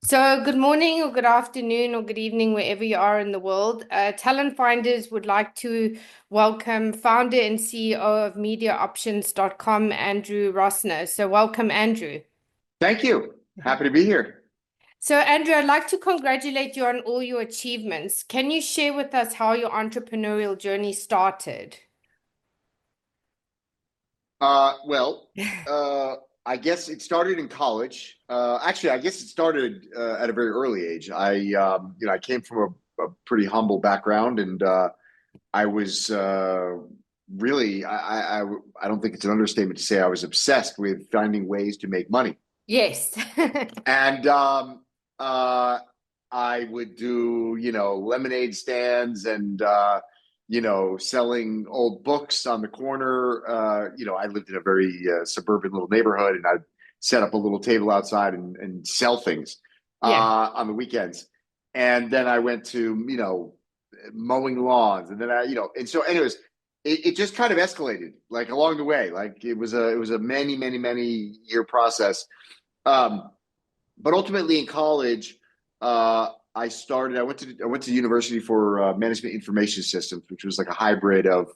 So, good morning, or good afternoon, or good evening, wherever you are in the world. Talent Finders would like to welcome founder and CEO of MediaOptions.com, Andrew Rosener. So, welcome, Andrew. Thank you. Happy to be here. So, Andrew, I'd like to congratulate you on all your achievements. Can you share with us how your entrepreneurial journey started? Well, uh, I guess it started in college. Actually, I guess it started at a very early age. I came from a pretty humble background, and I was really, I don't think it's an understatement to say I was obsessed with finding ways to make money. Yes. And uh, I would do, lemonade stands and, selling old books on the corner. I lived in a very suburban little neighborhood, and I'd set up a little table outside and sell things Yeah. on the weekends. And then I went to, mowing lawns, and then and so, anyways, it just kind of escalated like along the way. Like it was a many, many, many year process. Um, but ultimately in college, I went to university for management information systems, which was like a hybrid of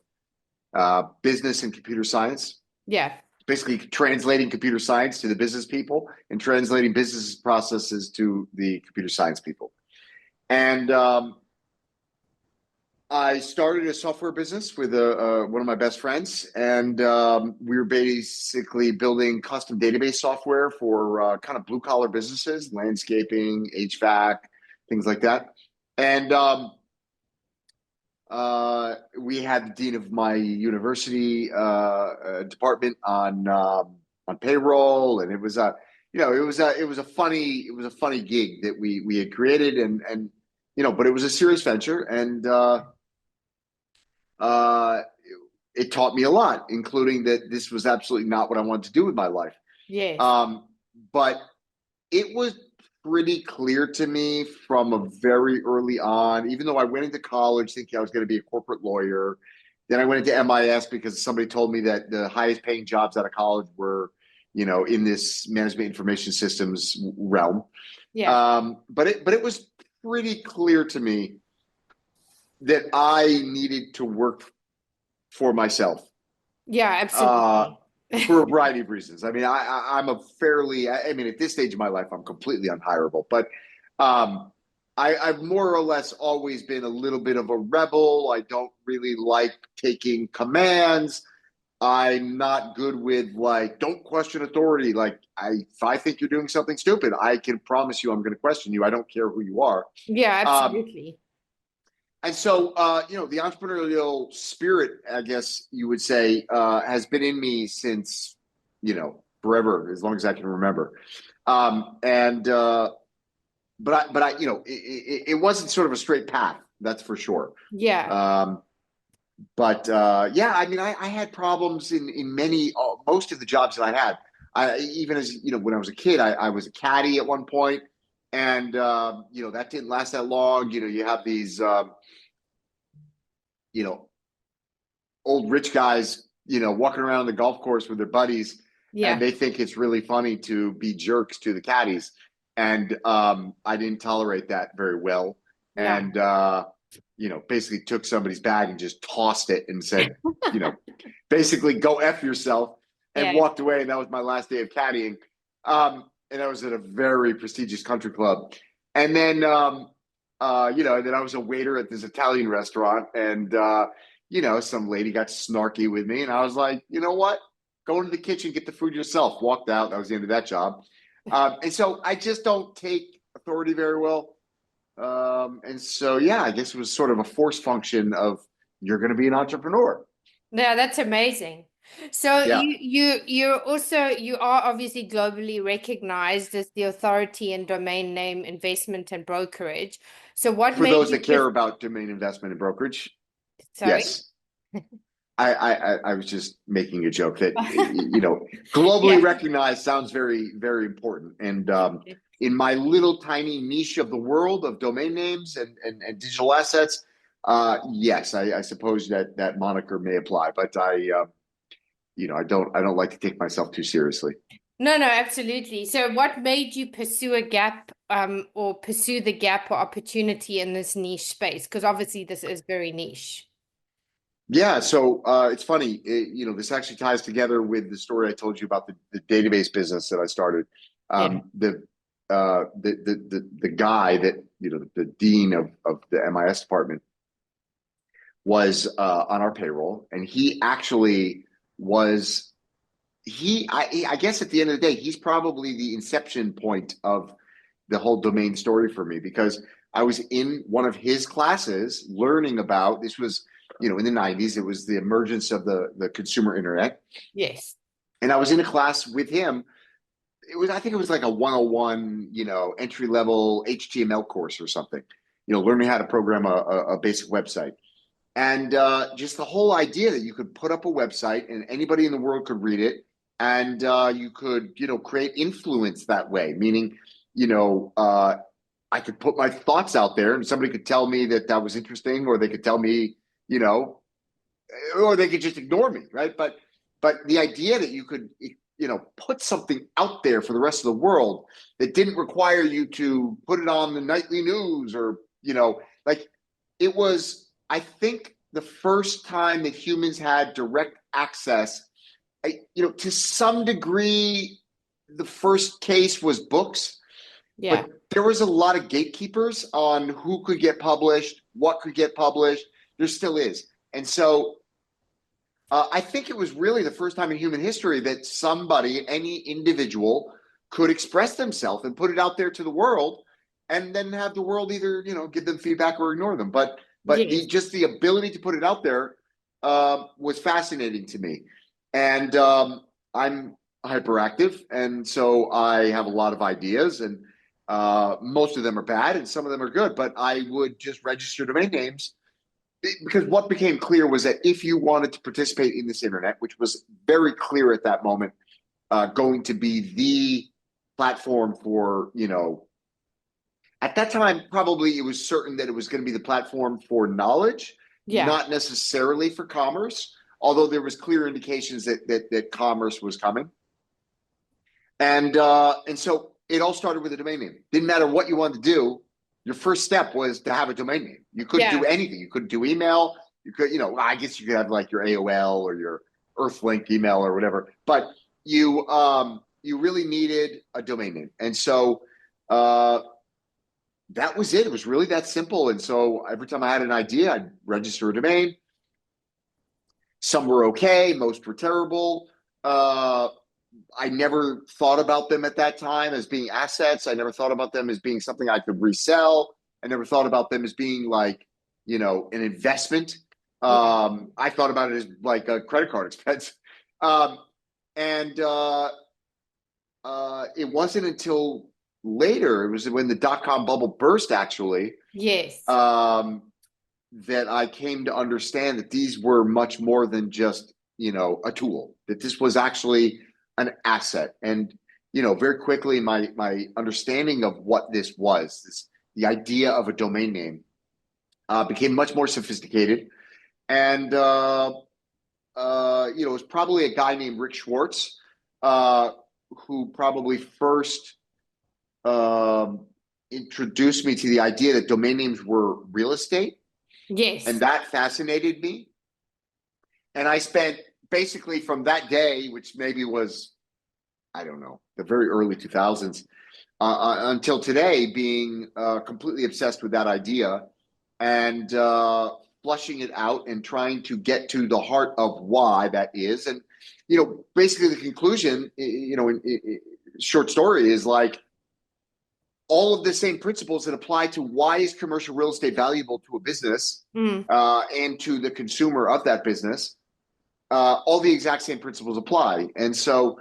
business and computer science. Yeah. Basically, translating computer science to the business people and translating business processes to the computer science people. And I started a software business with one of my best friends, and we were basically building custom database software for kind of blue collar businesses, landscaping, HVAC, things like that. And we had the dean of my university department on payroll, and it was a funny gig that we had created, and but it was a serious venture, and uh, it taught me a lot, including that this was absolutely not what I wanted to do with my life. Yes. Um, but it was pretty clear to me from a very early on, even though I went into college thinking I was going to be a corporate lawyer. Then I went into MIS because somebody told me that the highest paying jobs out of college were, in this management information systems realm. Yeah. But it was pretty clear to me that I needed to work for myself Yeah, uh, absolutely. for a variety of reasons. I mean, I'm a fairly, I mean, at this stage of my life, I'm completely unhireable, but um, I've more or less always been a little bit of a rebel. I don't really like taking commands. I'm not good with like, don't question authority. Like, if I think you're doing something stupid, I can promise you I'm going to question you. I don't care who you are. Yeah, Um, absolutely. And so, the entrepreneurial spirit, I guess you would say, has been in me since, forever, as long as I can remember. And it wasn't sort of a straight path, that's for sure. Yeah. Um, but yeah, I mean, I had problems in many, most of the jobs that I had. Even as when I was a kid, I was a caddy at one point, and that didn't last that long. You have these. You know, old rich guys, walking around the golf course with their buddies, and Yeah. they think it's really funny to be jerks to the caddies. And I didn't tolerate that very well. Yeah. And, basically took somebody's bag and just tossed it and said, you know, basically go F yourself, and Yeah. walked away. And that was my last day of caddying. And I was at a very prestigious country club. And then, and then I was a waiter at this Italian restaurant, and some lady got snarky with me, and I was like, you know what? Go into the kitchen, get the food yourself. Walked out. That was the end of that job. And so I just don't take authority very well. And so, yeah, I guess it was sort of a force function of you're going to be an entrepreneur. Yeah, that's amazing. So Yeah. you are obviously globally recognized as the authority in domain name investment and brokerage. So what For made those you that care about domain investment and brokerage, sorry? yes. I was just making a joke that globally Yeah. recognized sounds very, very important. And in my little tiny niche of the world of domain names and digital assets, yes, I suppose that moniker may apply. But I don't like to take myself too seriously. No, no, absolutely. So what made you pursue a gap or pursue the gap or opportunity in this niche space? Because obviously this is very niche. Yeah, so it's funny. This actually ties together with the story I told you about the database business that I started. Yeah. The guy that the dean of the MIS department was on our payroll, and he actually was I guess at the end of the day, he's probably the inception point of the whole domain story for me because I was in one of his classes learning about this was in the 90s. It was the emergence of the consumer internet, Yes. and I was in a class with him. I think it was like a 101 entry level HTML course or something, learning how to program a basic website. And just the whole idea that you could put up a website and anybody in the world could read it, and you could, create influence that way. Meaning, I could put my thoughts out there, and somebody could tell me that that was interesting, or they could tell me, you know, or they could just ignore me, right? But the idea that you could, put something out there for the rest of the world that didn't require you to put it on the nightly news, or like it was, I think, the first time that humans had direct access. To some degree, the first case was books, Yeah. but there was a lot of gatekeepers on who could get published, what could get published. There still is. And so I think it was really the first time in human history that somebody, any individual, could express themselves and put it out there to the world, and then have the world either give them feedback or ignore them. But Yes. just the ability to put it out there was fascinating to me, and I'm hyperactive, and so I have a lot of ideas, and most of them are bad, and some of them are good. But I would just register domain names because what became clear was that if you wanted to participate in this internet, which was very clear at that moment, going to be the platform for, at that time, probably it was certain that it was going to be the platform for knowledge, Yeah. not necessarily for commerce, although there was clear indications that commerce was coming. And so it all started with a domain name. Didn't matter what you wanted to do. Your first step was to have a domain name. You couldn't do Yeah. anything. You couldn't do email. You could, I guess you could have like your AOL or your Earthlink email or whatever. But you really needed a domain name. And so that was it. It was really that simple. And so every time I had an idea, I'd register a domain. Some were okay. Most were terrible. I never thought about them at that time as being assets. I never thought about them as being something I could resell. I never thought about them as being like, an investment. Yeah. I thought about it as like a credit card expense. Um, and it wasn't until later, it was when the dot-com bubble burst, actually, Yes. um, that I came to understand that these were much more than just, a tool, that this was actually an asset. And, very quickly, my understanding of what this was, the idea of a domain name, became much more sophisticated. And, it was probably a guy named Rick Schwartz, who probably first um, introduced me to the idea that domain names were real estate. And Yes. that fascinated me. And I spent basically from that day, which maybe was, I don't know, the very early 2000s, until today, being completely obsessed with that idea and flushing it out and trying to get to the heart of why that is. And, basically the conclusion, short story is like, all of the same principles that apply to why is commercial real estate valuable to a business Mm. and to the consumer of that business. All the exact same principles apply. And so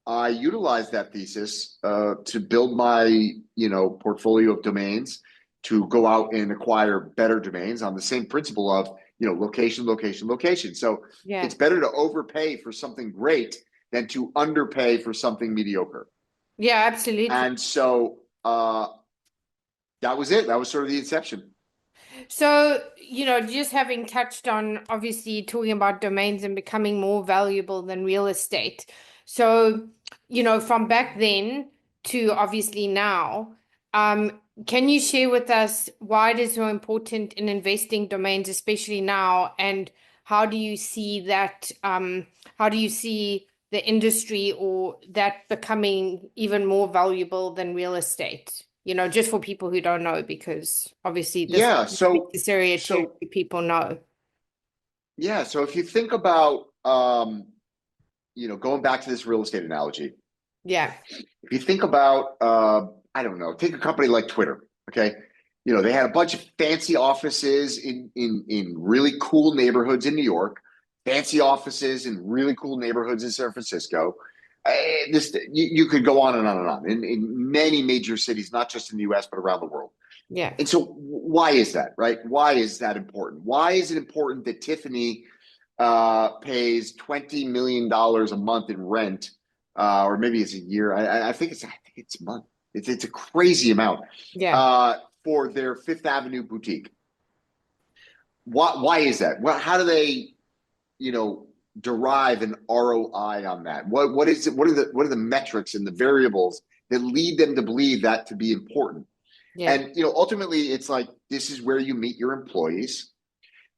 I utilized that thesis to build my, portfolio of domains, to go out and acquire better domains on the same principle of, location, location, location. So Yeah. it's better to overpay for something great than to underpay for something mediocre. Yeah, absolutely. And so that was it. That was sort of the inception. So, just having touched on obviously talking about domains and becoming more valuable than real estate. So, from back then, to obviously now. Can you share with us why it is so important in investing domains, especially now, and how do you see that, how do you see the industry or that becoming even more valuable than real estate? Just for people who don't know, because obviously this Yeah. is necessary to So people know. yeah. So if you think about, going back to this real estate analogy, Yeah, if you think about, I don't know, take a company like Twitter. Okay. They had a bunch of fancy offices in really cool neighborhoods in New York, fancy offices in really cool neighborhoods in San Francisco. You could go on and on and on in many major cities, not just in the US, but around the world. yeah, And so, why is that, right? Why is that important? Why is it important that Tiffany pays $20 million a month in rent, or maybe it's a year? I think it's a month. It's a crazy amount yeah, for their Fifth Avenue boutique. Why is that? Well, how do they, you know, derive an ROI on that? What is it? What are the metrics and the variables that lead them to believe that to be important? yeah, And ultimately, it's like this is where you meet your employees.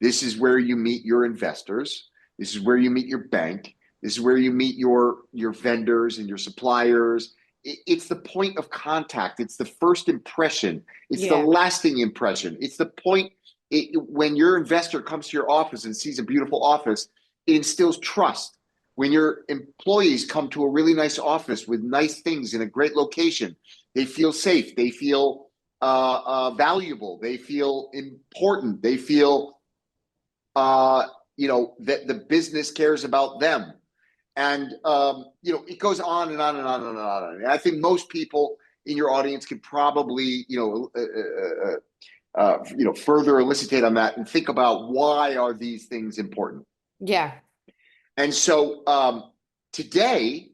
This is where you meet your investors. This is where you meet your bank. This is where you meet your vendors and your suppliers. It's the point of contact. It's the first impression. It's the yeah, lasting impression. It's the point when your investor comes to your office and sees a beautiful office, it instills trust. When your employees come to a really nice office with nice things in a great location, they feel safe. They feel valuable. They feel important. They feel that the business cares about them. And, it goes on and on and on and on. And I think most people in your audience can probably, further elicitate on that and think about why are these things important. yeah, And so today,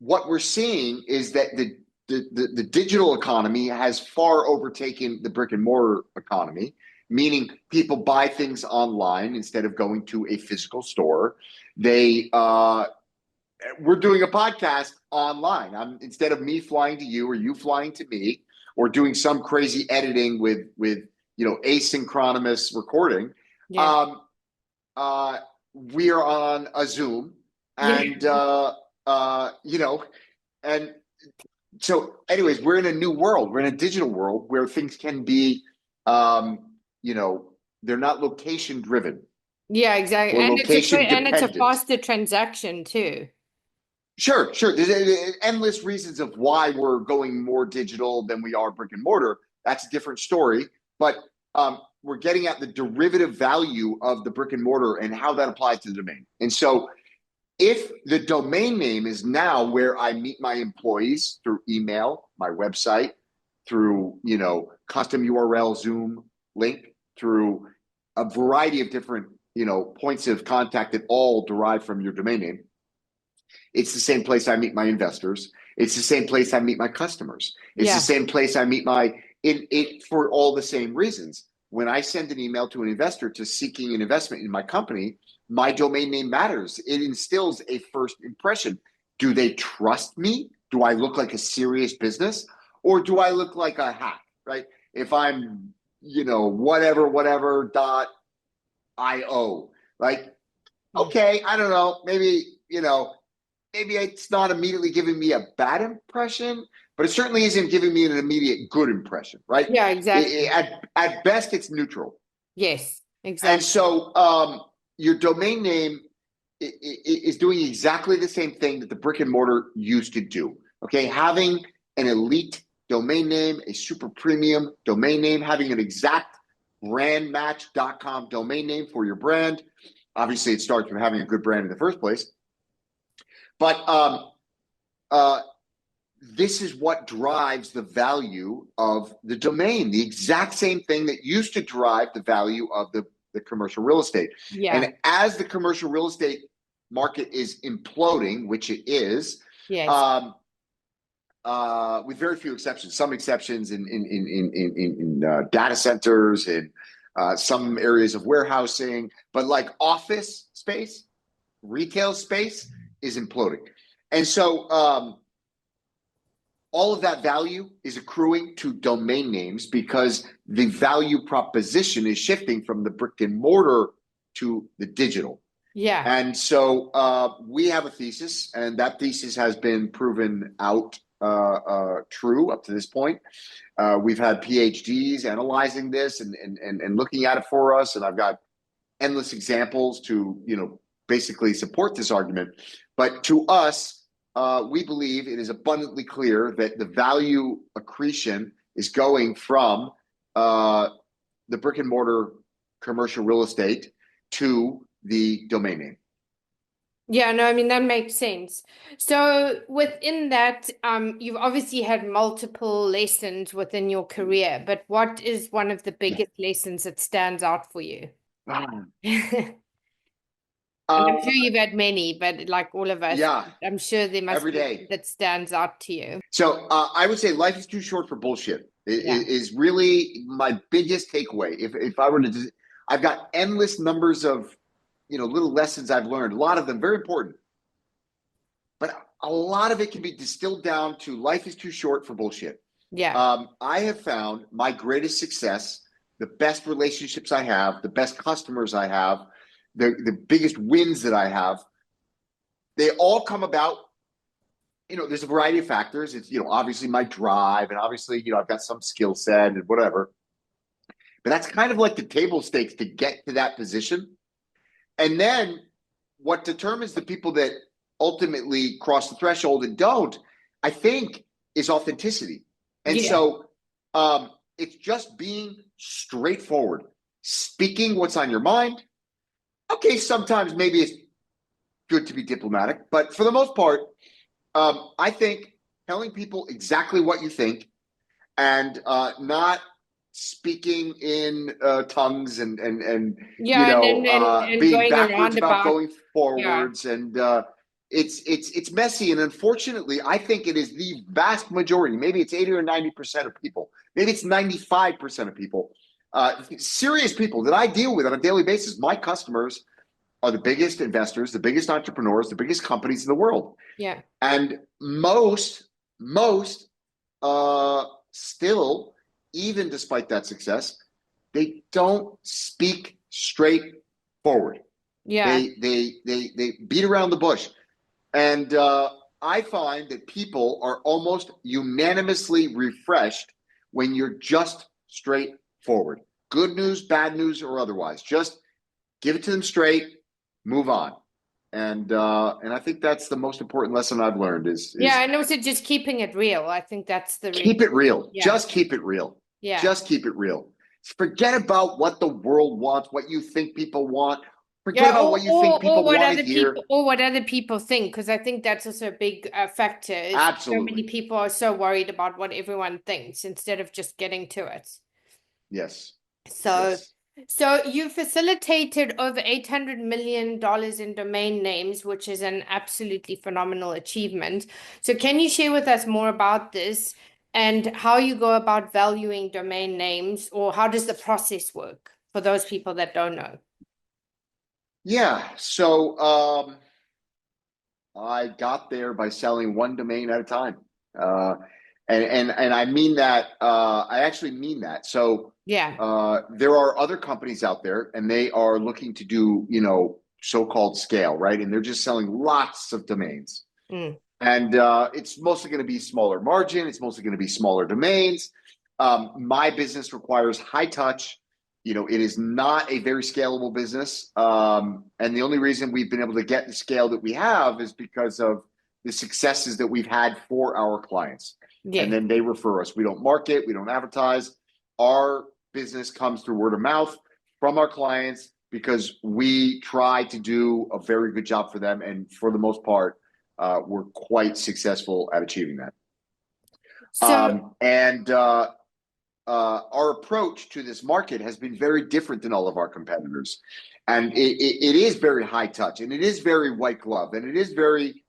what we're seeing is that the digital economy has far overtaken the brick and mortar economy, meaning people buy things online instead of going to a physical store. We're doing a podcast online. Instead of me flying to you or you flying to me or doing some crazy editing with asynchronous recording. yeah, Um, we are on a Zoom, yeah, and and so, anyways, we're in a new world. We're in a digital world where things can be, um, you know, they're not location driven yeah, exactly. or And it's a location and it's a dependent. faster transaction too. Sure. There's endless reasons of why we're going more digital than we are brick and mortar. That's a different story. But we're getting at the derivative value of the brick and mortar and how that applies to the domain. And so, if the domain name is now where I meet my employees through email, my website, through custom URL, Zoom link, through a variety of different points of contact that all derive from your domain name, it's the same place I meet my investors. It's the same place I meet my customers. It's the Yeah, same place I meet it for all the same reasons. When I send an email to an investor to seeking an investment in my company, my domain name matters. It instills a first impression. Do they trust me? Do I look like a serious business? Or do I look like a hack? Right? If I'm, whatever dot io, like, yeah, okay, I don't know, maybe it's not immediately giving me a bad impression, but it certainly isn't giving me an immediate good impression, right? yeah, exactly. At best, it's neutral. Yes, And exactly. so your domain name is doing exactly the same thing that the brick and mortar used to do. Okay, having an elite domain name, a super premium domain name, having an exact brandmatch.com domain name for your brand. Obviously, it starts with having a good brand in the first place. But uh, this is what drives the value of the domain, the exact same thing that used to drive the value of the commercial real estate. Yeah, And as the commercial real estate market is imploding, which it is, yes, um, with very few exceptions, some exceptions in data centers and some areas of warehousing, but like office space, retail space is imploding. And so all of that value is accruing to domain names because the value proposition is shifting from the brick and mortar to the digital. Yeah. And so we have a thesis, and that thesis has been proven out true up to this point. We've had PhDs analyzing this and looking at it for us, and I've got endless examples to basically support this argument. But to us, we believe it is abundantly clear that the value accretion is going from the brick and mortar commercial real estate to the domain name. Yeah, no, I mean that makes sense. So within that, you've obviously had multiple lessons within your career, but what is one of the biggest lessons that stands out for you? Um, And I'm uh, sure you've had many, but like all of us, yeah, I'm sure there must every be one day. that stands out to you. So I would say life is too short for bullshit. Yeah. Is really my biggest takeaway. If I were to, I've got endless numbers of little lessons I've learned. A lot of them very important, but a lot of it can be distilled down to life is too short for bullshit. Yeah. I have found my greatest success, the best relationships I have, the best customers I have, the biggest wins that I have, they all come about. There's a variety of factors. It's, obviously my drive, and obviously, I've got some skill set and whatever. But that's kind of like the table stakes to get to that position. And then what determines the people that ultimately cross the threshold and don't, I think, is authenticity. And Yeah. so it's just being straightforward, speaking what's on your mind. Okay, sometimes maybe it's good to be diplomatic, but for the most part, I think telling people exactly what you think and not speaking in tongues and Yeah, and being going backwards around about about, going yeah. forwards, and it's messy, and unfortunately I think it is the vast majority, maybe it's 80 or 90% of people, maybe it's 95% of people, serious people that I deal with on a daily basis. My customers are the biggest investors, the biggest entrepreneurs, the biggest companies in the world. Yeah. And most still, even despite that success, they don't speak straight forward. Yeah. They beat around the bush. And I find that people are almost unanimously refreshed when you're just straightforward. Good news, bad news, or otherwise. Just give it to them straight, move on. And I think that's the most important lesson I've learned Yeah, is and also just keeping it real. I think that's the keep it real. yeah. Just keep it real. Yeah. Just keep it real. Forget about what the world wants, what you think people want. Forget Yeah, about what you think or people what want to other people hear. or what other people think, because I think that's also a big factor. Is so many Absolutely. people are so worried about what everyone thinks instead of just getting to it. Yes. So, Yes. so you facilitated over $800 million in domain names, which is an absolutely phenomenal achievement. So, can you share with us more about this and how you go about valuing domain names, or how does the process work for those people that don't know? Yeah. So I got there by selling one domain at a time. Uh, and I mean that, I actually mean that. So Yeah. there are other companies out there, and they are looking to do, so-called scale, right? And they're just selling lots of domains. Mm. And it's mostly going to be smaller margin. It's mostly going to be smaller domains. My business requires high touch. It is not a very scalable business. And the only reason we've been able to get the scale that we have is because of the successes that we've had for our clients. And Yeah. then they refer us. We don't market, we don't advertise. Our business comes through word of mouth from our clients because we try to do a very good job for them. And for the most part, we're quite successful at achieving that. So, And our approach to this market has been very different than all of our competitors. And it is very high touch, and it is very white glove, and it is very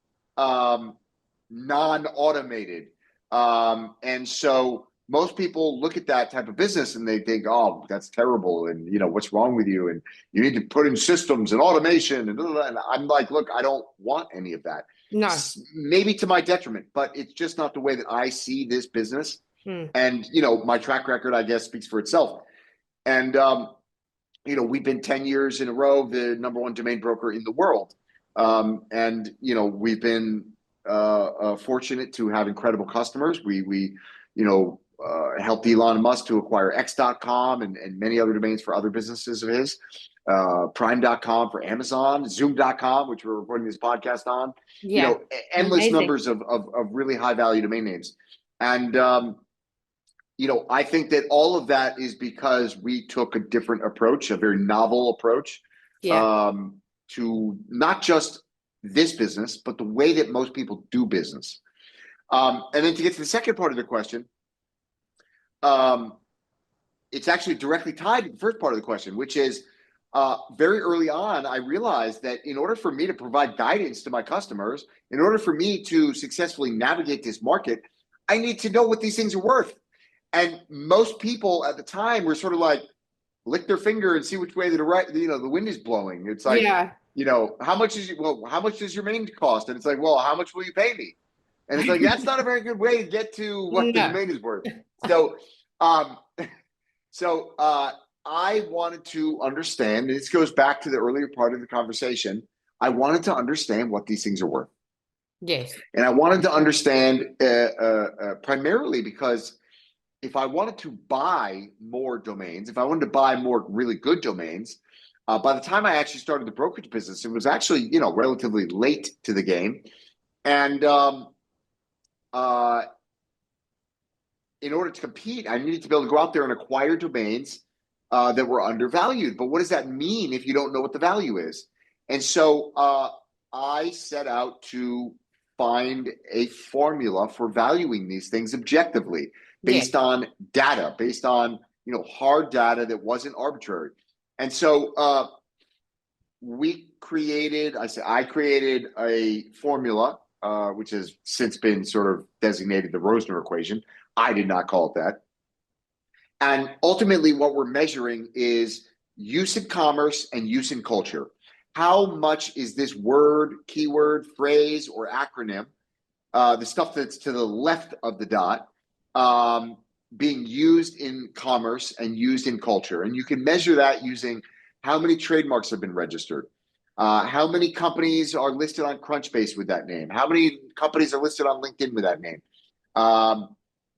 non-automated. And so most people look at that type of business and they think, oh, that's terrible. And, what's wrong with you? And you need to put in systems and automation. And I'm like, look, I don't want any of that. No. Maybe to my detriment, but it's just not the way that I see this business. Mm. And, my track record, I guess, speaks for itself. And, we've been 10 years in a row the number one domain broker in the world. And, we've been fortunate to have incredible customers. We helped Elon Musk to acquire X.com and many other domains for other businesses of his. Prime.com for Amazon, Zoom.com, which we're recording this podcast on, Yeah. endless Amazing. numbers of really high value domain names. And, I think that all of that is because we took a different approach, a very novel approach, Yeah. um, to not just this business, but the way that most people do business. And then to get to the second part of the question, um, it's actually directly tied to the first part of the question, which is very early on, I realized that in order for me to provide guidance to my customers, in order for me to successfully navigate this market, I need to know what these things are worth. And most people at the time were sort of like, lick their finger and see which way the wind is blowing. It's like, Yeah. how much does your domain cost? And it's like, well, how much will you pay me? And it's like, that's not a very good way to get to what the No. domain is worth. So, um, so I wanted to understand, and this goes back to the earlier part of the conversation. I wanted to understand what these things are worth. Yes. And I wanted to understand primarily because if I wanted to buy more domains, if I wanted to buy more really good domains, by the time I actually started the brokerage business, it was actually, relatively late to the game. And uh, in order to compete, I needed to be able to go out there and acquire domains that were undervalued. But what does that mean if you don't know what the value is? And so I set out to find a formula for valuing these things objectively Yes. based on data, based on hard data that wasn't arbitrary. And so I created a formula, which has since been sort of designated the Rosener equation. I did not call it that. And ultimately, what we're measuring is use in commerce and use in culture. How much is this word, keyword, phrase, or acronym, the stuff that's to the left of the dot, being used in commerce and used in culture? And you can measure that using how many trademarks have been registered, how many companies are listed on Crunchbase with that name, how many companies are listed on LinkedIn with that name.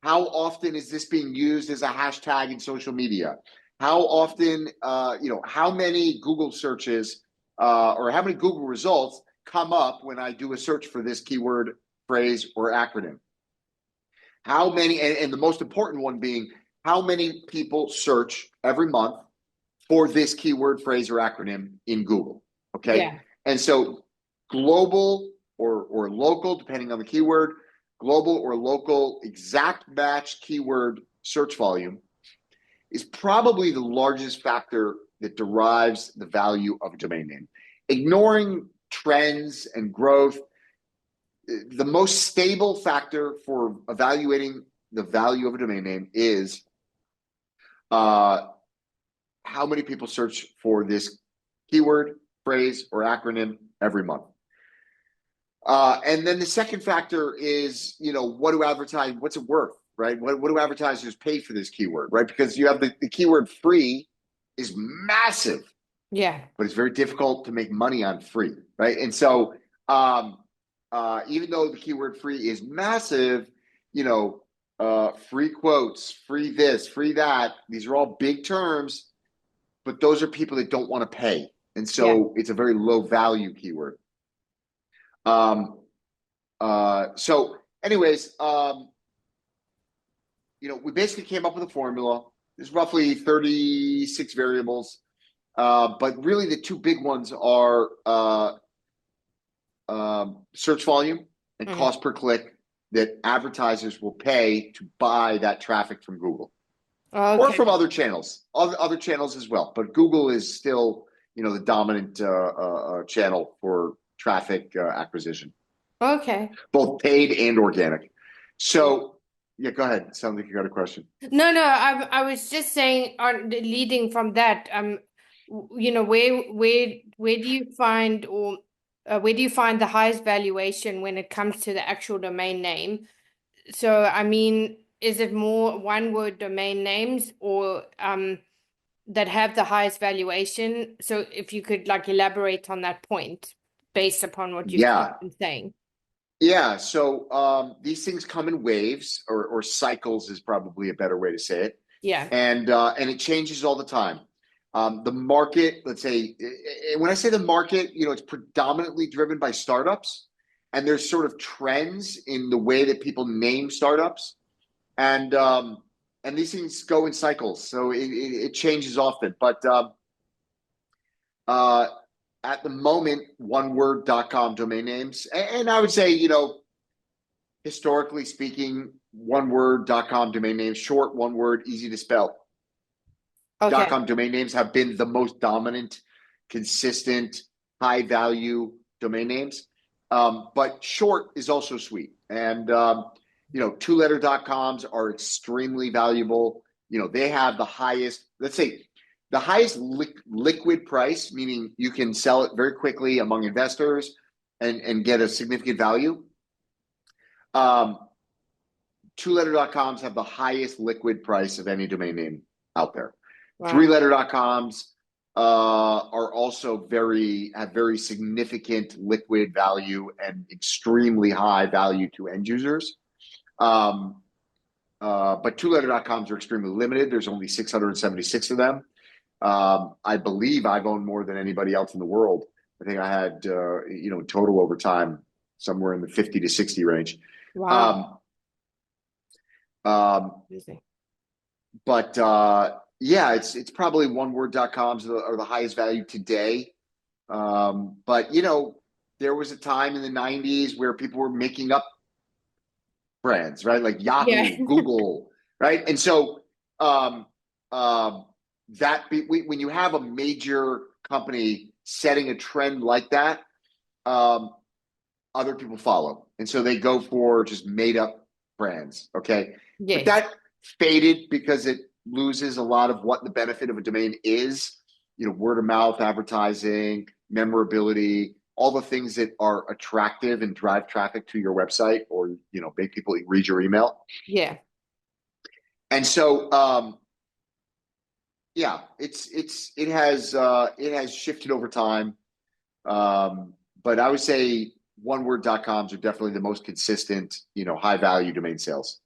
How often is this being used as a hashtag in social media? How often, how many Google searches or how many Google results come up when I do a search for this keyword, phrase, or acronym? How many, and the most important one being, how many people search every month for this keyword, phrase, or acronym in Google? Okay. Yeah. And so global or local, depending on the keyword, global or local exact match keyword search volume is probably the largest factor that derives the value of a domain name. Ignoring trends and growth, the most stable factor for evaluating the value of a domain name is how many people search for this keyword, phrase, or acronym every month. And then the second factor is, what's it worth, right? What do advertisers pay for this keyword, right? Because you have the keyword free is massive, Yeah. but it's very difficult to make money on free, right? And so even though the keyword free is massive, free quotes, free this, free that, these are all big terms, but those are people that don't want to pay. And Yeah. so it's a very low value keyword. So anyways, we basically came up with a formula. There's roughly 36 variables. But really the two big ones are search volume and Mm-hmm. cost per click that advertisers will pay to buy that traffic from Google or Okay. from other channels, other channels as well. But Google is still, the dominant channel for traffic acquisition, Okay. both paid and organic. So, yeah, go ahead. Sounds like you got a question. No, no, I was just saying on leading from that, where do you find or where do you find the highest valuation when it comes to the actual domain name? So, I mean, is it more one word domain names or that have the highest valuation? So, if you could like elaborate on that point based upon what you've kind Yeah. of been saying. Yeah. So these things come in waves or cycles is probably a better way to say it. Yeah. And it changes all the time. The market, let's say, when I say the market, it's predominantly driven by startups, and there's sort of trends in the way that people name startups, and these things go in cycles, so it changes often. But uh, at the moment, oneword.com domain names, and I would say, historically speaking, oneword.com domain names, short, one word, easy to spell. Okay. .com domain names have been the most dominant, consistent, high value domain names. But short is also sweet. And, two-letter.coms are extremely valuable. They have the highest, let's say, the highest liquid price, meaning you can sell it very quickly among investors and get a significant value. Um, two-letter.coms have the highest liquid price of any domain name out there. Wow. Three-letter.coms are also have very significant liquid value and extremely high value to end users. But two-letter.coms are extremely limited. There's only 676 of them. I believe I've owned more than anybody else in the world. I think I had, total over time, somewhere in the 50 to 60 range. Wow. Um, um, Amazing. but yeah, it's probably oneword.coms are the highest value today. But there was a time in the 90s where people were making up brands, right? Like Yeah. Yahoo, Google, right? And so um, um, when you have a major company setting a trend like that, um, other people follow, and so they go for just made up brands. Okay, but Yes. that faded because it loses a lot of what the benefit of a domain is. Word of mouth advertising, memorability, all the things that are attractive and drive traffic to your website, or make people read your email. Yeah. And so yeah, it has shifted over time. But I would say oneword.coms are definitely the most consistent, high value domain sales.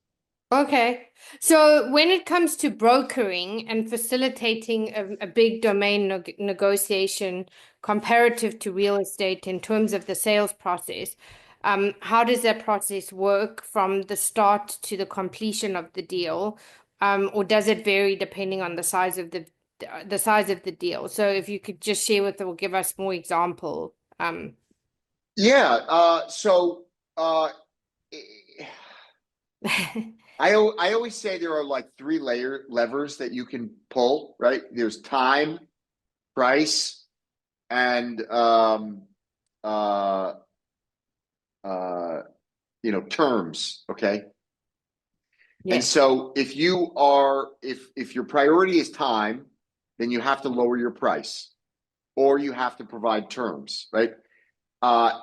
Okay. So when it comes to brokering and facilitating a big domain negotiation comparative to real estate in terms of the sales process, how does that process work from the start to the completion of the deal? Or does it vary depending on the size of the deal? So if you could just share with or give us more example. Yeah. So I always say there are like three levers that you can pull, right? There's time, price, and uh, uh, terms. Okay. And Yes. so if your priority is time, then you have to lower your price, or you have to provide terms, right?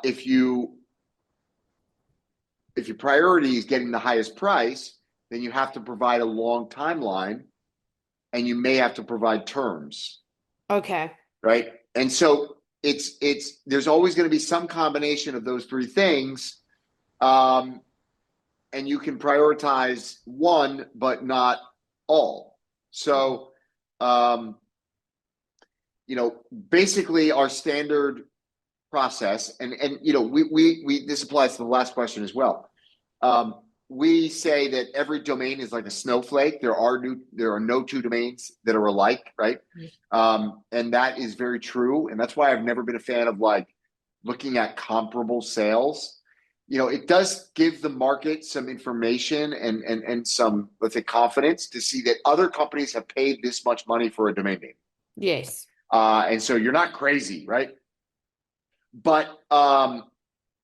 If your priority is getting the highest price, then you have to provide a long timeline, and you may have to provide terms, Okay. right? And so there's always going to be some combination of those three things, and you can prioritize one but not all. So, um, basically our standard process, and we this applies to the last question as well. We say that every domain is like a snowflake. There are no two domains that are alike, right? And that is very true. And that's why I've never been a fan of like looking at comparable sales. It does give the market some information and some, let's say, confidence to see that other companies have paid this much money for a domain name. Yes. And so you're not crazy, right? But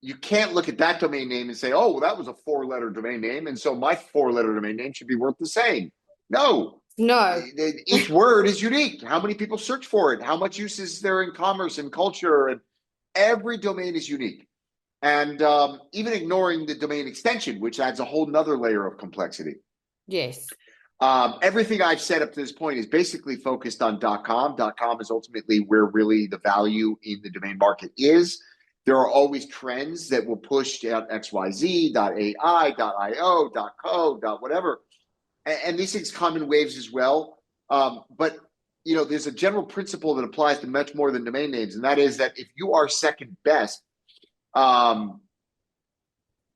you can't look at that domain name and say, oh, well, that was a four-letter domain name, and so my four-letter domain name should be worth the same. No. No. Each word is unique. How many people search for it? How much use is there in commerce and culture? And Every domain is unique. And even ignoring the domain extension, which adds a whole nother layer of complexity. Yes. Everything I've said up to this point is basically focused on .com. .com is ultimately where really the value in the domain market is. There are always trends that will push .xyz, .ai, .io, .co, .whatever, and these things come in waves as well. But there's a general principle that applies to much more than domain names, and that is that if you are second best, you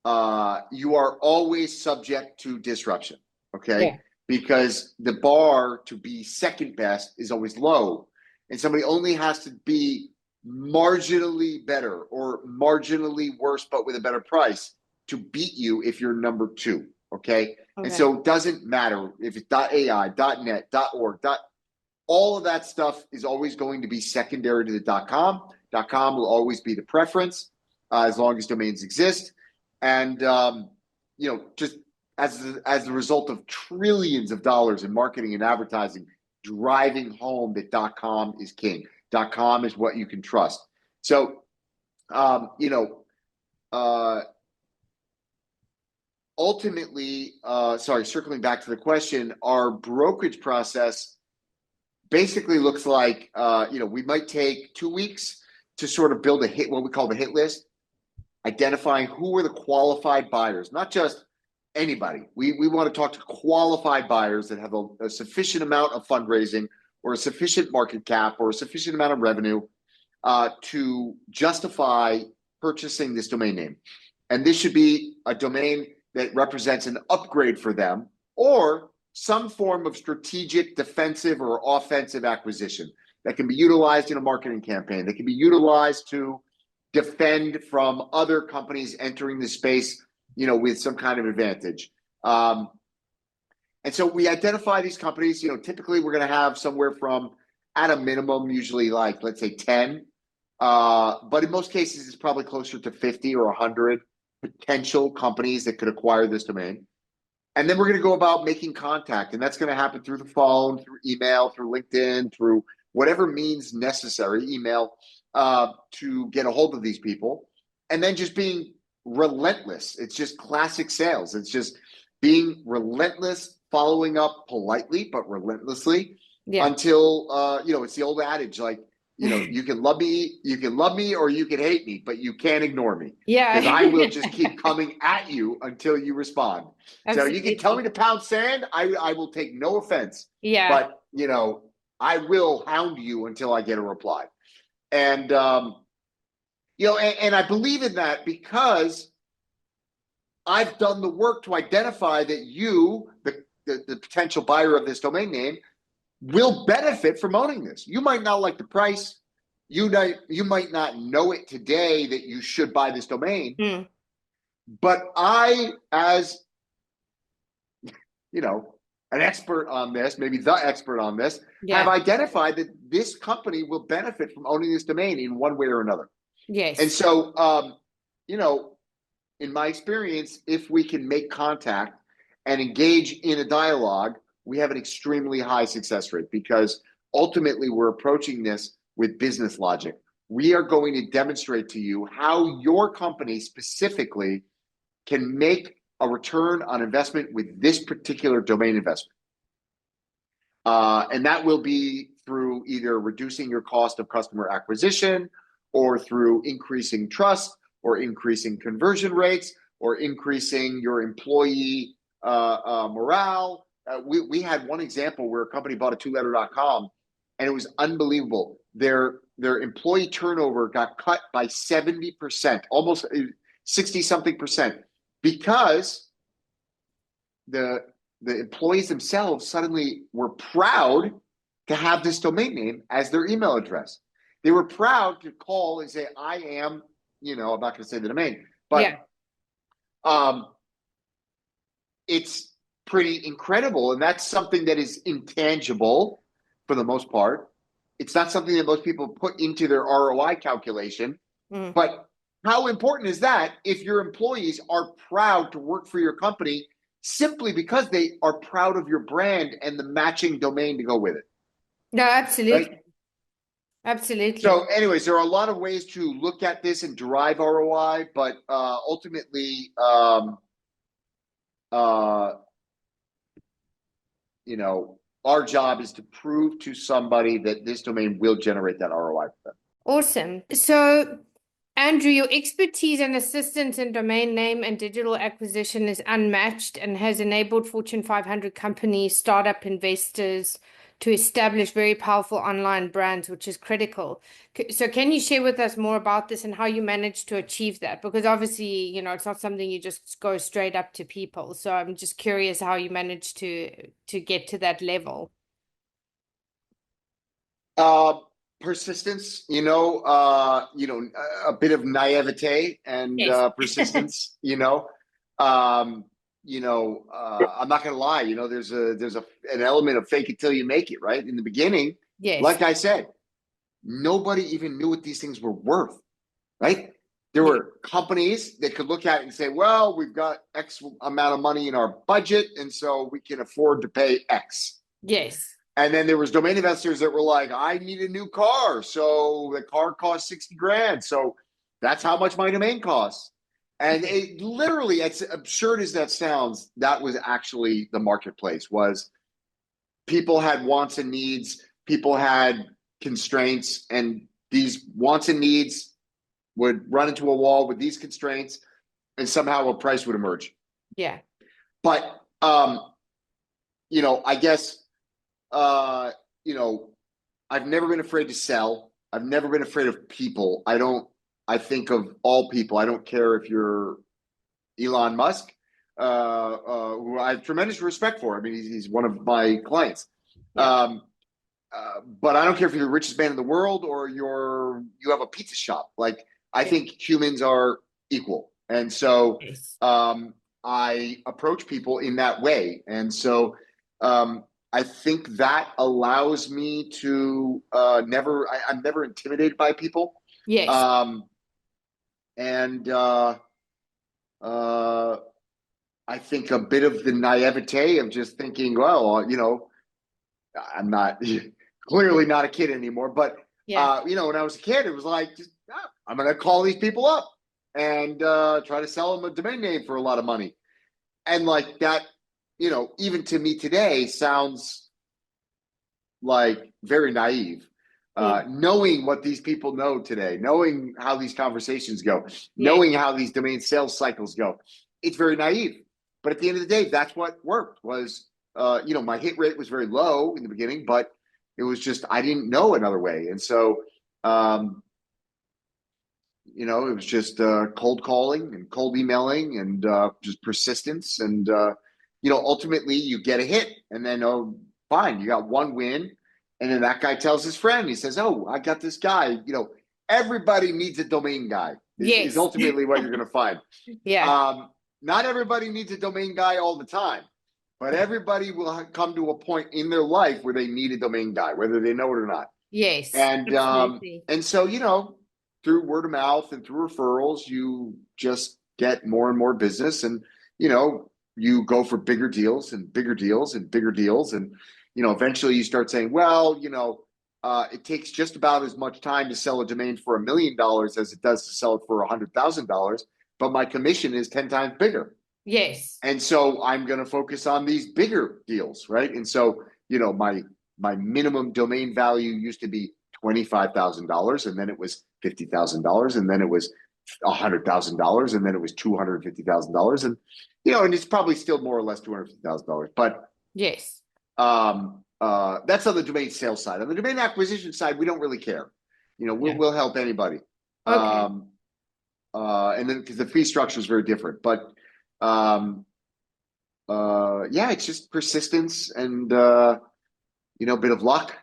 are always subject to disruption. Okay. Yeah. Because the bar to be second best is always low. And somebody only has to be marginally better or marginally worse, but with a better price to beat you if you're number two. Okay. And Okay. so it doesn't matter if it's .ai, .net, .org, all of that stuff is always going to be secondary to the .com. .com will always be the preference as long as domains exist. And, just as a result of trillions of dollars in marketing and advertising driving home that .com is king. .com is what you can trust. So, ultimately, circling back to the question, our brokerage process basically looks like, we might take 2 weeks to sort of build what we call the hit list, identifying who are the qualified buyers, not just anybody. We want to talk to qualified buyers that have a sufficient amount of fundraising or a sufficient market cap or a sufficient amount of revenue to justify purchasing this domain name. And this should be a domain that represents an upgrade for them or some form of strategic defensive or offensive acquisition that can be utilized in a marketing campaign, that can be utilized to defend from other companies entering the space, with some kind of advantage. And so we identify these companies. Typically we're going to have somewhere from, at a minimum, usually like, let's say 10. But in most cases, it's probably closer to 50 or 100 potential companies that could acquire this domain. And then we're going to go about making contact. And that's going to happen through the phone, through email, through LinkedIn, through whatever means necessary, email, to get a hold of these people. And then just being relentless. It's just classic sales. It's just being relentless, following up politely, but relentlessly Yeah. until, it's the old adage, like, you can love me or you can hate me, but you can't ignore me Yeah. because I will just keep coming at you until you respond. So you can tell me Absolutely. to pound sand. I will take no offense, Yeah. but, I will hound you until I get a reply. And, and I believe in that because I've done the work to identify that you, the potential buyer of this domain name, will benefit from owning this. You might not like the price. You might not know it today that you should buy this domain. Mm. But I, as an expert on this, maybe the expert on this, have Yeah. identified that this company will benefit from owning this domain in one way or another. And Yes. so, in my experience, if we can make contact and engage in a dialogue, we have an extremely high success rate because ultimately we're approaching this with business logic. We are going to demonstrate to you how your company specifically can make a return on investment with this particular domain investment. And that will be through either reducing your cost of customer acquisition or through increasing trust or increasing conversion rates or increasing your employee morale. We had one example where a company bought a two-letter.com and it was unbelievable. Their employee turnover got cut by 70%, almost 60 something percent, because the employees themselves suddenly were proud to have this domain name as their email address. They were proud to call and say, I am, I'm not going to say the domain, Yeah. but it's pretty incredible. And that's something that is intangible for the most part. It's not something that most people put into their ROI calculation. Mm. But how important is that if your employees are proud to work for your company simply because they are proud of your brand and the matching domain to go with it? No, absolutely. Right? Absolutely. So, anyways, there are a lot of ways to look at this and derive ROI, but ultimately, uh, our job is to prove to somebody that this domain will generate that ROI for them. Awesome. So, Andrew, your expertise and assistance in domain name and digital acquisition is unmatched and has enabled Fortune 500 companies, startup investors to establish very powerful online brands, which is critical. So, can you share with us more about this and how you managed to achieve that? Because obviously, it's not something you just go straight up to people. So, I'm just curious how you managed to get to that level. Uh, Persistence, a bit of naivete and Yes. persistence, um, I'm not going to lie, there's an element of fake it till you make it, right? In the beginning, Yes. like I said, nobody even knew what these things were worth, right? There Yeah. were companies that could look at it and say, well, we've got X amount of money in our budget, and so we can afford to pay X. Yes. And then there was domain investors that were like, I need a new car. So the car costs 60 grand. So that's how much my domain costs. And Yes. it literally, as absurd as that sounds, that was actually the marketplace. Was people had wants and needs, people had constraints, and these wants and needs would run into a wall with these constraints, and somehow a price would emerge. Yeah. But I guess uh, you know, I've never been afraid to sell. I've never been afraid of people. I think of all people. I don't care if you're Elon Musk, who I have tremendous respect for. I mean, he's one of my clients. Yeah. Um, but I don't care if you're the richest man in the world or you have a pizza shop. Like, I Yeah. think humans are equal. And so Yes. I approach people in that way. And so I think that allows me to I'm never intimidated by people. Yes. Um, and uh, I think a bit of the naivete of just thinking, well, I'm not clearly not a kid anymore, but Yeah. when I was a kid, it was like, I'm going to call these people up and try to sell them a domain name for a lot of money. And like that, even to me today sounds like very naive. Yeah. Knowing what these people know today, knowing how these conversations go, Yes. knowing how these domain sales cycles go, it's very naive. But at the end of the day, that's what worked. My hit rate was very low in the beginning, but it was just I didn't know another way, and so um, it was just cold calling and cold emailing and just persistence, and ultimately you get a hit, and then fine, you got one win, and then that guy tells his friend, he says, oh, I got this guy. Everybody needs a domain guy. Is Yes. ultimately what you're going to find. Yeah. Um, Not everybody needs a domain guy all the time, but everybody will come to a point in their life where they need a domain guy, whether they know it or not. Yes. And Absolutely. so through word of mouth and through referrals, you just get more and more business, and you go for bigger deals and bigger deals and bigger deals, and eventually you start saying, well, it takes just about as much time to sell a domain for $1 million as it does to sell it for $100,000, but my commission is 10 times bigger. Yes. And so I'm going to focus on these bigger deals, right? And so, my minimum domain value used to be $25,000, and then it was $50,000, and then it was $100,000, and then it was $250,000, and and it's probably still more or less $250,000. But Yes. that's on the domain sales side. On the domain acquisition side, we don't really care. Yeah. We'll help anybody. Okay. And then because the fee structure is very different, but yeah, it's just persistence and a bit of luck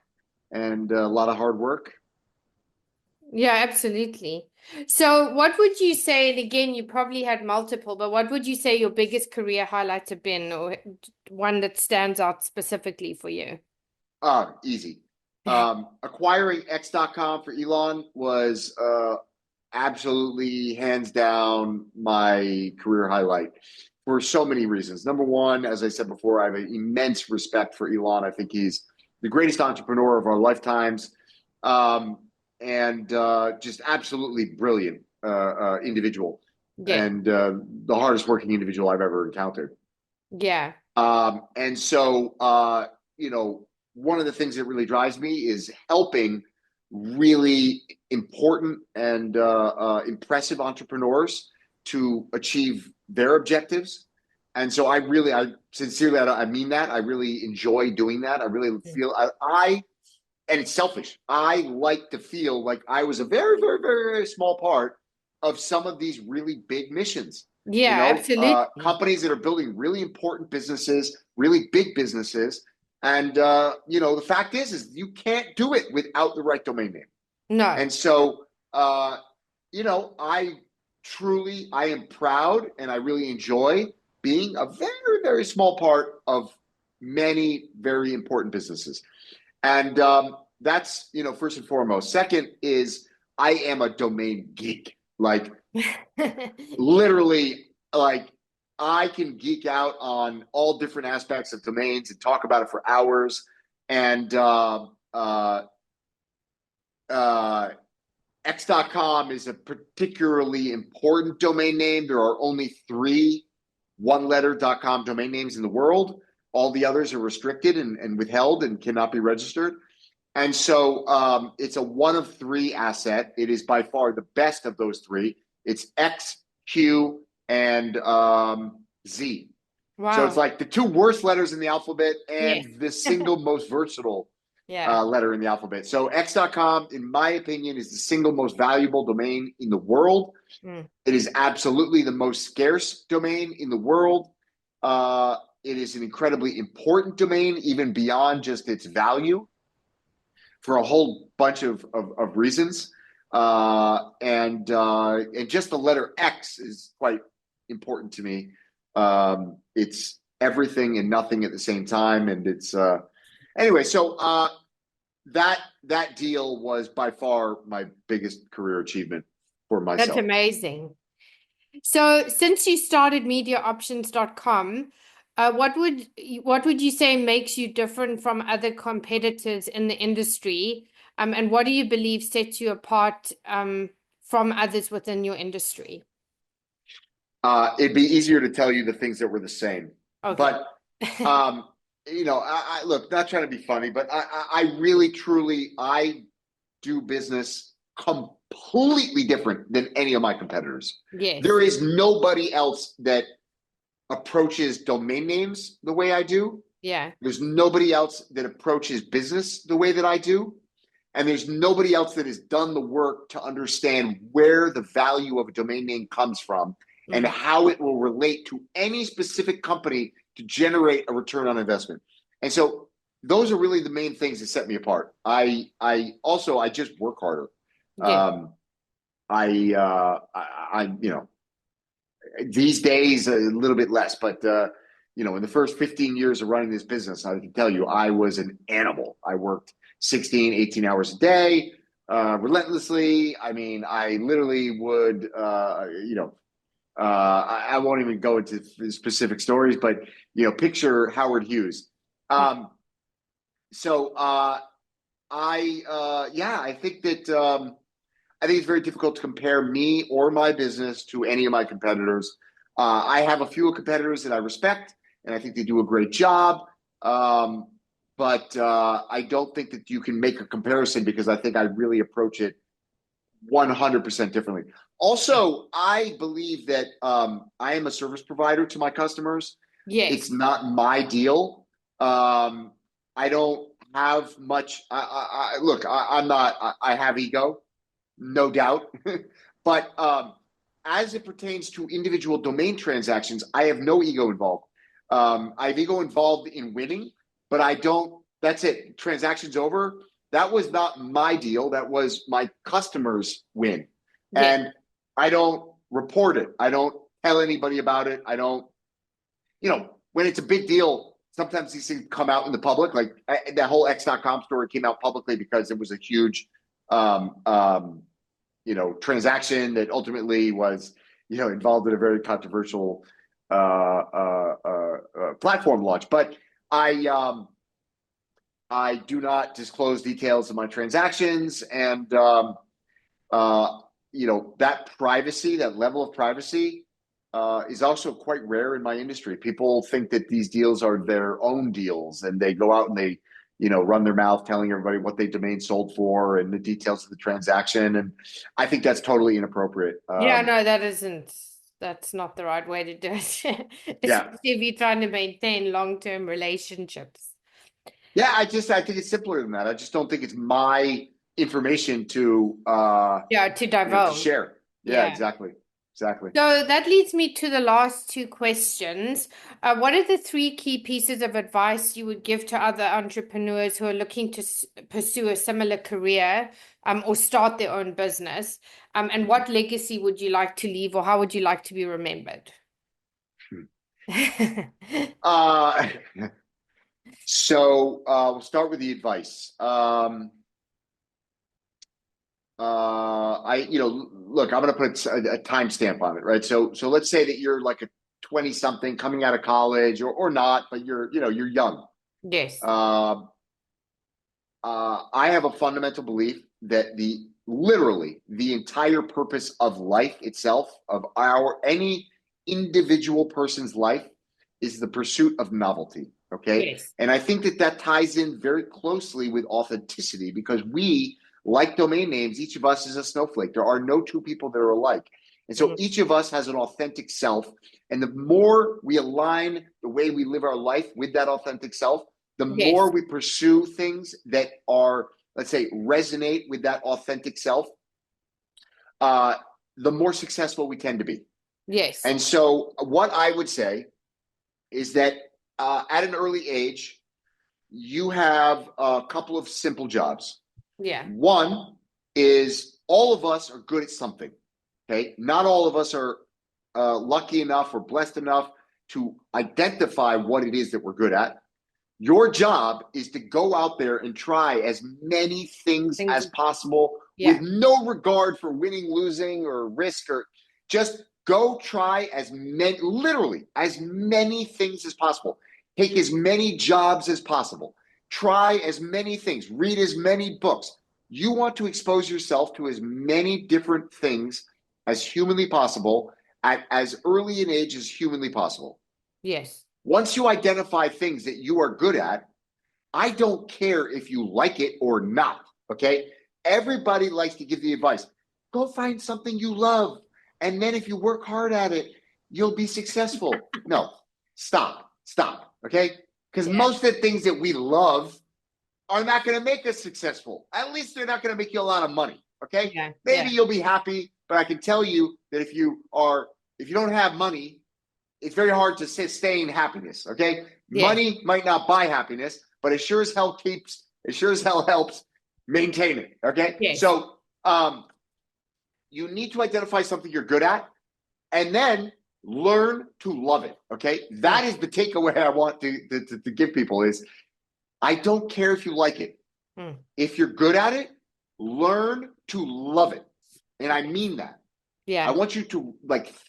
and a lot of hard work. Yeah, absolutely. So, what would you say, and again, you probably had multiple, but what would you say your biggest career highlights have been, or one that stands out specifically for you? Easy. Acquiring X.com for Elon was absolutely hands down my career highlight for so many reasons. Number one, as I said before, I have an immense respect for Elon. I think he's the greatest entrepreneur of our lifetimes. and just absolutely brilliant individual, Yeah. and the hardest working individual I've ever encountered. Yeah. And so, one of the things that really drives me is helping really important and impressive entrepreneurs to achieve their objectives. And so, I sincerely, I mean that. I really enjoy doing that. I really feel and it's selfish. I like to feel like I was a very, very, very, very small part of some of these really big missions. Yeah, absolutely. Companies that are building really important businesses, really big businesses, and the fact is you can't do it without the right domain name. No. And so, I I am proud, and I really enjoy being a very, very small part of many very important businesses. And that's, first and foremost. Second is I am a domain geek. Like literally, like I can geek out on all different aspects of domains and talk about it for hours. And uh, X.com is a particularly important domain name. There are only three one-letter.com domain names in the world. All the others are restricted and withheld and cannot be registered. And so it's a one of three asset. It is by far the best of those three. It's X, Q, and Z. So it's Wow. like the two worst letters in the alphabet Yeah. and the single most versatile Yeah. letter in the alphabet. So X.com, in my opinion, is the single most valuable domain in the world. Mm. It is absolutely the most scarce domain in the world. It is an incredibly important domain, even beyond just its value, for a whole bunch of reasons. And just the letter X is quite important to me. It's everything and nothing at the same time, and it's anyway. So that deal was by far my biggest career achievement for That's myself. amazing. So, since you started MediaOptions.com, what would you say makes you different from other competitors in the industry? And what do you believe sets you apart from others within your industry? It'd be easier to tell you the things that were the same, Okay. but um, I look, not trying to be funny, but I really, truly, I do business completely different than any of my competitors. There Yes. is nobody else that approaches domain names the way I do. Yeah. There's nobody else that approaches business the way that I do. And there's nobody else that has done the work to understand where the value of a domain name comes from and Mm. how it will relate to any specific company to generate a return on investment. And so those are really the main things that set me apart. I just work harder. Yeah. Um, these days a little bit less, but in the first 15 years of running this business, I can tell you I was an animal. I worked 16, 18 hours a day, relentlessly. I mean, I literally would, I won't even go into specific stories, but picture Howard Hughes. Um, so I think that I think it's very difficult to compare me or my business to any of my competitors. I have a few competitors that I respect, and I think they do a great job. Um, but I don't think that you can make a comparison because I think I really approach it 100% differently. Also, I believe that I am a service provider to my customers. It's Yes. not my deal. I don't have much. Look, I'm not. I have ego, no doubt. But as it pertains to individual domain transactions, I have no ego involved. I have ego involved in winning, but I don't. That's it. Transactions over. That was not my deal. That was my customers' win, Yes. and I don't report it. I don't tell anybody about it. I don't. When it's a big deal, sometimes these things come out in the public. Like that whole X.com story came out publicly because it was a huge um, um, transaction that ultimately was, involved in a very controversial platform launch. But I, I do not disclose details of my transactions, and that privacy, that level of privacy, is also quite rare in my industry. People think that these deals are their own deals, and they go out and they, run their mouth telling everybody what they domain sold for and the details of the transaction. And I think that's totally inappropriate. Yeah, no, that's not the right way to do it, Yeah, especially if you're trying to maintain long-term relationships. yeah. I think it's simpler than that. I just don't think it's my information to, Yeah, to to divulge. share. Yeah, Yeah. exactly, exactly. So that leads me to the last two questions. What are the three key pieces of advice you would give to other entrepreneurs who are looking to pursue a similar career, or start their own business? And what legacy would you like to leave, or how would you like to be remembered? Uh, we'll start with the advice. Look, I'm going to put a timestamp on it, right? So let's say that you're like a 20 something coming out of college, or not, but you're young. Yes. Uh, I have a fundamental belief that literally the entire purpose of life itself, of any individual person's life, is the pursuit of novelty. Okay. Yes. And I think that ties in very closely with authenticity, because we, like domain names, each of us is a snowflake. There are no two people that are alike. And so Mm. each of us has an authentic self. And the more we align the way we live our life with that authentic self, the more Yes. we pursue things that are, let's say, resonate with that authentic self, uh, the more successful we tend to be. Yes. And so, what I would say is that at an early age, you have a couple of simple jobs. Yeah. One is, all of us are good at something. Okay, not all of us are lucky enough or blessed enough to identify what it is that we're good at. Your job is to go out there and try as many things Things. as possible with Yeah. no regard for winning, losing, or risk, or just go try literally as many things as possible. Take as many jobs as possible. Try as many things. Read as many books. You want to expose yourself to as many different things as humanly possible at as early an age as humanly possible. Yes. Once you identify things that you are good at, I don't care if you like it or not. Okay. Everybody likes to give the advice, go find something you love. And then if you work hard at it, you'll be successful. No, stop. Okay. Because Yeah. most of the things that we love are not going to make us successful. At least they're not going to make you a lot of money. Okay. Yeah. Maybe Yeah. you'll be happy, but I can tell you that if you don't have money, it's very hard to sustain happiness. Okay. Yes. Money might not buy happiness, but it sure as hell helps maintain it. Okay. Yes. So you need to identify something you're good at, and then learn to love it. Okay. Mm. That is the takeaway I want to give people is, I don't care if you like it. Mm. If you're good at it, learn to love it. And I mean that. I Yeah. want you to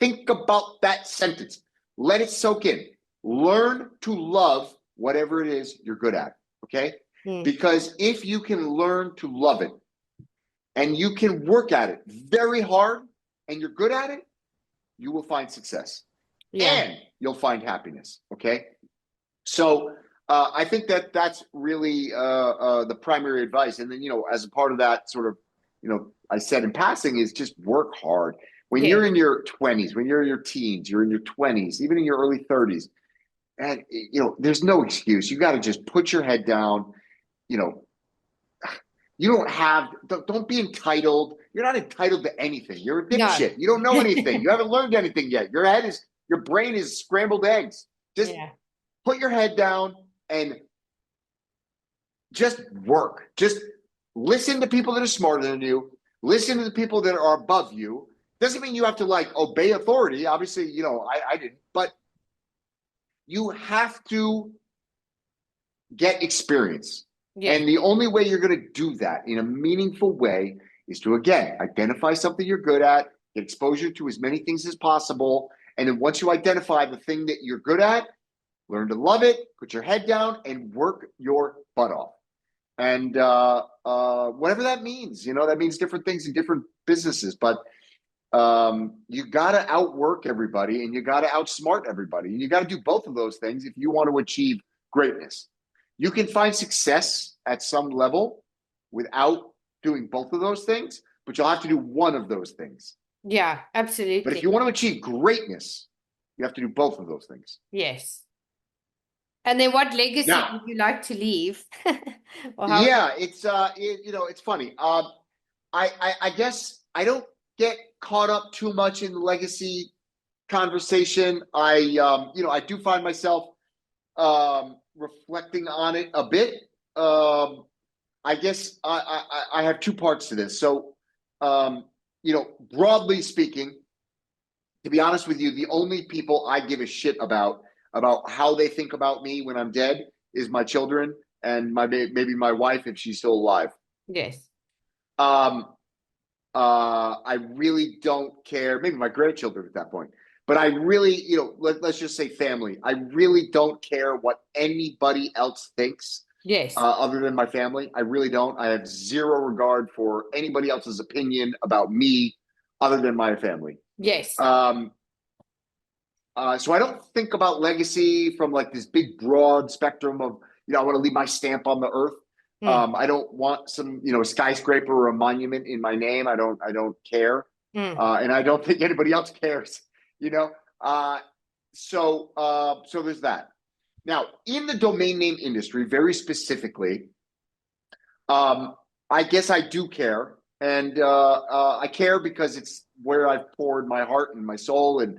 think about that sentence. Let it soak in. Learn to love whatever it is you're good at. Okay. Mm. Because if you can learn to love it and you can work at it very hard and you're good at it, you will find success Yeah. and you'll find happiness. Okay. So I think that's really the primary advice. And then, as a part of that sort of, I said in passing, is just work hard. When Yes. you're in your 20s, when you're in your teens, you're in your 20s, even in your early 30s, and there's no excuse. You got to just put your head down. You know, don't be entitled. You're not entitled to anything. You're a No. dipshit. You don't know anything. You haven't learned anything yet. Your brain is scrambled eggs. Just Yeah. put your head down and just work. Just listen to people that are smarter than you. Listen to the people that are above you. Doesn't mean you have to obey authority. Obviously, I didn't, but you have to get experience. Yes. And the only way you're going to do that in a meaningful way is to, again, identify something you're good at, get exposure to as many things as possible. And then once you identify the thing that you're good at, learn to love it, put your head down, and work your butt off. And whatever that means, that means different things in different businesses. But you got to outwork everybody and you got to outsmart everybody. And you got to do both of those things if you want to achieve greatness. You can find success at some level without doing both of those things, but you'll have to do one of those things. Yeah, But if absolutely. you want to achieve greatness, you have to do both of those things. Yes. And then what legacy Now, would you like to leave? Or how? yeah, it's funny. I guess I don't get caught up too much in the legacy conversation. I do find myself reflecting on it a bit. I guess I have two parts to this. So, broadly speaking, to be honest with you, the only people I give a shit about how they think about me when I'm dead is my children and maybe my wife if she's still alive. Yes. Um, I really don't care. Maybe my grandchildren at that point, but I really, let's just say family. I really don't care what anybody else thinks, Yes. other than my family. I really don't. I have zero regard for anybody else's opinion about me, other than my family. Yes. Um, so I don't think about legacy from like this big broad spectrum of, I want to leave my stamp on the earth. Mm. I don't want some, skyscraper or a monument in my name. I don't care. Mm. And I don't think anybody else cares, you know? So there's that. Now, in the domain name industry, very specifically, um, I guess I do care. And I care because it's where I've poured my heart and my soul and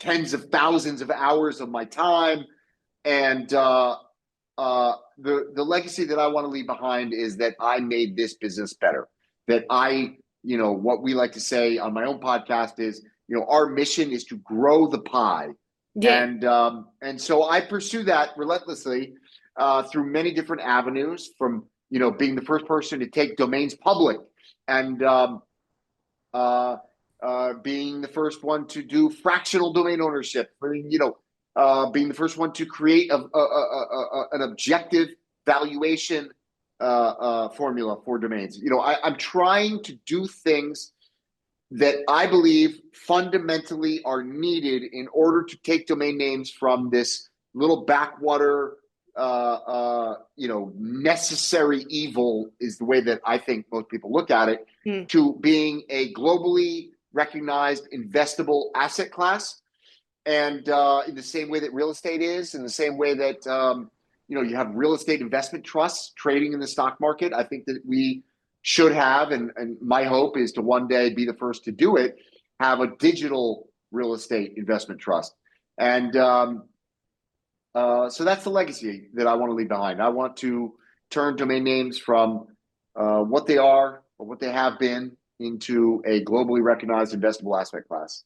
tens of thousands of hours of my time. And the legacy that I want to leave behind is that I made this business better. That what we like to say on my own podcast is, our mission is to grow the pie, Yes. and so I pursue that relentlessly through many different avenues. From being the first person to take domains public, and uh, being the first one to do fractional domain ownership. Being the first one to create an objective valuation formula for domains. I'm trying to do things that I believe fundamentally are needed in order to take domain names from this little backwater, necessary evil is the way that I think most people look at it, Mm. to being a globally recognized investable asset class. And in the same way that real estate is, in the same way that you have real estate investment trusts trading in the stock market, I think that we should have, and my hope is to one day be the first to do it, have a digital real estate investment trust. And so that's the legacy that I want to leave behind. I want to turn domain names from what they are or what they have been into a globally recognized investable asset class.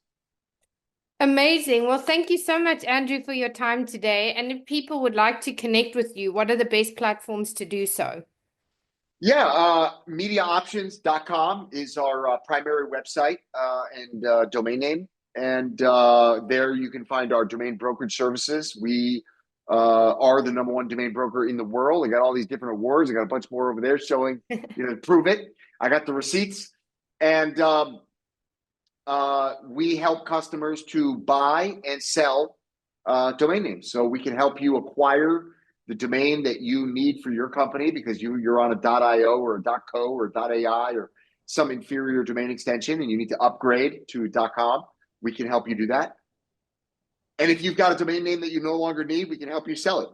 Amazing. Well, thank you so much, Andrew, for your time today. And if people would like to connect with you, what are the best platforms to do so? Yeah, mediaoptions.com is our primary website and domain name. And there you can find our domain brokerage services. We are the number one domain broker in the world. I got all these different awards. I got a bunch more over there showing, prove it. I got the receipts. And we help customers to buy and sell domain names. So we can help you acquire the domain that you need for your company because you're on a .io or a .co or a .ai or some inferior domain extension and you need to upgrade to .com. We can help you do that. And if you've got a domain name that you no longer need, we can help you sell it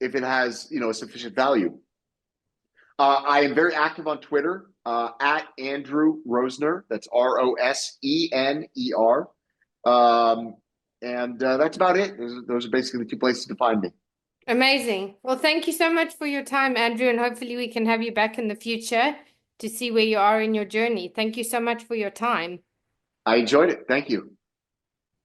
if it has a sufficient value. I am very active on Twitter at Andrew Rosener. That's Rosener. And that's about it. Those are basically the two places to find me. Amazing. Well, thank you so much for your time, Andrew, and hopefully we can have you back in the future to see where you are in your journey. Thank you so much for your time. I enjoyed it. Thank you.